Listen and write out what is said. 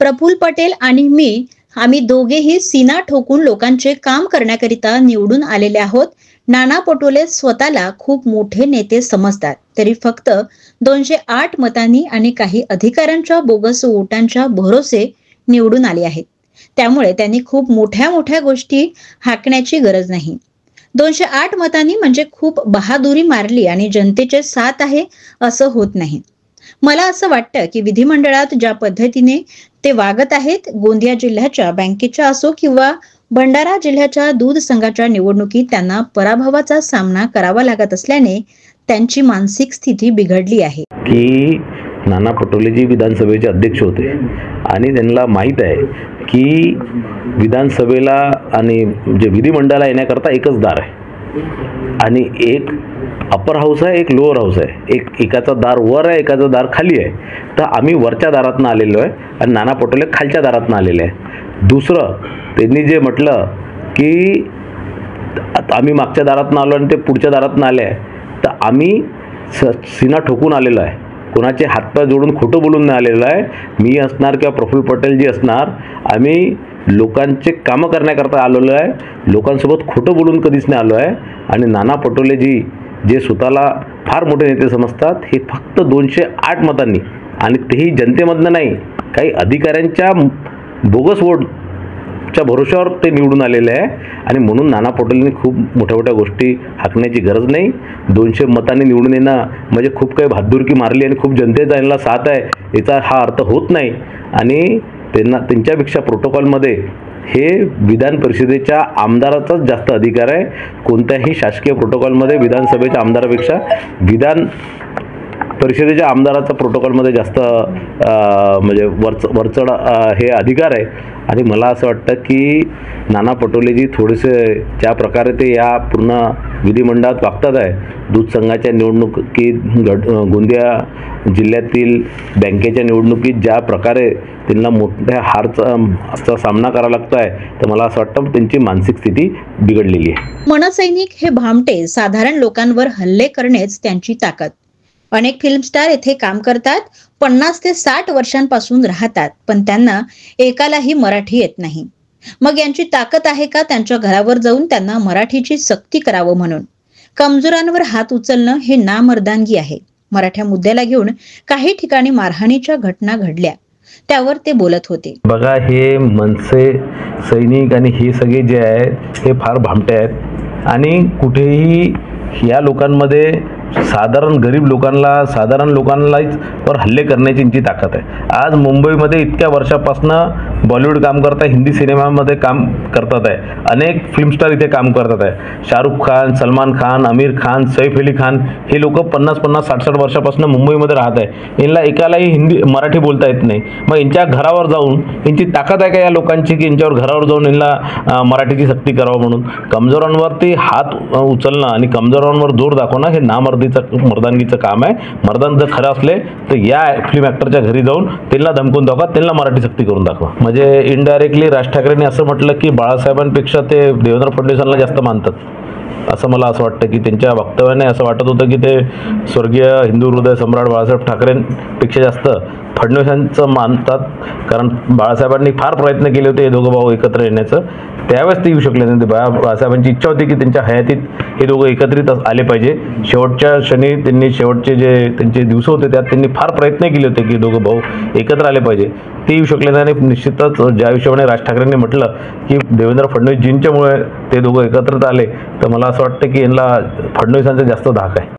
प्रफुल्ल पटेल आणि मी आम्ही दोघेही सीना ठोकून लोकांचे काम करण्याकरिता निवडून आलेले आहोत। नाना पटोले स्वतःला खूप मोठे नेते समजतात, तरी फक्त 208 मतांनी आणि काही अधिकाऱ्यांच्या बोगस वोटांच्या भरोसे निवडून आले आहेत। त्यामुळे त्यांनी खूप मोठ्या गोष्टी हाकण्याची गरज नाही। 208 मतांनी म्हणजे खूप बहादुरी मारली आणि जनतेचे साथ आहे असं होत नाही। मला असं वाटतं की विधिमंडळात ज्या पद्धतीने ते वागत आहेत, गोंदिया जिल्ह्याच्या बँकेच्या असो किंवा भंडारा जिल्ह्याच्या दूध संघाच्या निवडणुकीत त्यांना पराभवाचा सामना करावा लागत असल्याने त्यांची मानसिक स्थिती बिघडली आहे। की नाना पटोलेजी विधानसभेचे अध्यक्ष होते आणि त्यांना माहीत आहे की विधानसभेला आणि जे विधिमंडळाला येण्याकरता एकच दार आहे आणि एक अपर हाऊस आहे, एक लोअर हाऊस आहे। एकाचं दार वर आहे, एकाचं दार खाली आहे। तर आम्ही वरच्या दारातून आलेलो आहे आणि नाना पटोले खालच्या दारातून आलेले आहे। दुसरं त्यांनी जे म्हटलं की आम्ही मागच्या दारातून आलो आणि ते पुढच्या दारातून आले आहे, तर आम्ही सीना ठोकून आलेलो आहे। कोणाचे हातपाय जोडून खोटं बोलून नाही आलेलं आहे। मी असणार किंवा प्रफुल्ल पटेल जी असणार, आम्ही लोकांचे कामं करण्याकरता आलेलो आहे। लोकांसोबत खोटं बोलून कधीच नाही आलो आहे। आणि नाना पटोलेजी जे स्वतःला फार मोठे नेते समजतात, हे फक्त 208 मतांनी आणि तेही जनतेमधनं नाही, काही अधिकाऱ्यांच्या बोगस वोटच्या भरोश्यावर ते निवडून आलेले आहे। आणि म्हणून नाना पटोलेंनी खूप मोठ्या गोष्टी हाकण्याची गरज नाही। 200 मतांनी निवडून येणं म्हणजे खूप काही बहादुरकी मारली आणि खूप जनतेचा यांना साथ आहे याचा हा अर्थ होत नाही। आणि त्यांच्यापेक्षा प्रोटोकॉलमध्ये हे विधान परिषदेच्या आमदाराचाच जास्त अधिकार आहे। कोणत्याही शासकीय प्रोटोकॉलमध्ये विधानसभेच्या आमदारापेक्षा विधान परिषदेच्या आमदाराचा प्रोटोकॉलमध्ये जास्त म्हणजे वरचढ हे अधिकार आहे। आणि मला असं वाटतं की नाना पटोलेजी थोडेसे ज्या प्रकारे ते या पूर्ण विधिमंडळात वागतात आहे, दूध संघाच्या निवडणुकीत गोंदिया जिल्ह्यातील बँकेच्या निवडणुकीत ज्या प्रकारे त्यांना मोठ्या हारचा सामना करावा लागतो आहे, तर मला असं वाटतं त्यांची मानसिक स्थिती बिघडलेली आहे। मनसैनिक हे भामटे साधारण लोकांवर हल्ले करण्याच त्यांची ताकद। अनेक फिल्म स्टार येथे काम करतात, 50 ते 60 वर्षांपासून राहतात, पण त्यांना एकालाही मराठी येत नाही। मग यांची ताकद आहे का त्यांच्या घरावर जाऊन त्यांना मराठीची सक्ती करावं म्हणून? कमजोरांवर हात उचलणं हे नामर्दांगी आहे। मराठा मुद्द्याला घेऊन काही ठिकाणी मारहाणीच्या घटना घडल्या, त्यावर ते बोलत होते। बघा, हे मनसे सैनिक आणि हे सगळे जे आहेत हे फार भामटे आहेत आणि कुठेही या लोकांमध्ये साधारण गरीब लोकांना, साधारण लोकांनाच वर हल्ले करण्याची यांची ताकद आहे। आज मुंबईमध्ये इतक्या वर्षापासून बॉलिवूड काम करत आहे, हिंदी सिनेमामध्ये काम करतात आहे, अनेक फिल्म स्टार इथे काम करतात आहे। शाहरुख खान, सलमान खान, आमिर खान, सैफ अली खान हे लोक 50-50, 60-60 वर्षापासून मुंबईमध्ये राहत आहे। यांना एकालाही मराठी बोलता येत नाही। मग यांच्या घरावर जाऊन यांची ताकद आहे का या लोकांची की यांच्यावर घरावर जाऊन यांना मराठीची सक्ती करावं म्हणून? कमजोरांवरती हात उचलणं आणि कमजोरांवर जोर दाखवणं हे मर्दांगीचं काम आहे। मर्दान जर खरं असले तर या फिल्म ॲक्टरच्या घरी जाऊन त्यांना धमकून दाखवा, त्यांना मराठी सक्ती करून दाखवा। म्हणजे इनडायरेक्टली राज ठाकरेंनी असं म्हटलं की बाळासाहेबांपेक्षा ते देवेंद्र फडणवीसांना जास्त मानतात, असं मला असं वाटतं की त्यांच्या वक्तव्याने असं वाटत होतं की ते स्वर्गीय हिंदू हृदय सम्राट बाळासाहेब ठाकरेंपेक्षा जास्त फडणवीसांचं मानतात। कारण बाळासाहेबांनी फार प्रयत्न केले होते हे दोघं भाऊ एकत्र येण्याचं, त्यावेळेस ते येऊ शकले नाही। बाळासाहेबांची इच्छा होती की त्यांच्या हयातीत हे दोघं एकत्रित आले पाहिजे। शेवटच्या क्षणी त्यांनी शेवटचे जे त्यांचे दिवस होते त्यात त्यांनी फार प्रयत्न केले होते की दोघं भाऊ एकत्र आले पाहिजे, ते येऊ शकले नाही। आणि निश्चितच ज्या हिशोबाने राज ठाकरेंनी म्हटलं की देवेंद्र फडणवीसजींच्यामुळे ते दोघं एकत्रित आले, तर मला असं वाटतं की यांना फडणवीसांचा जास्त धाक आहे।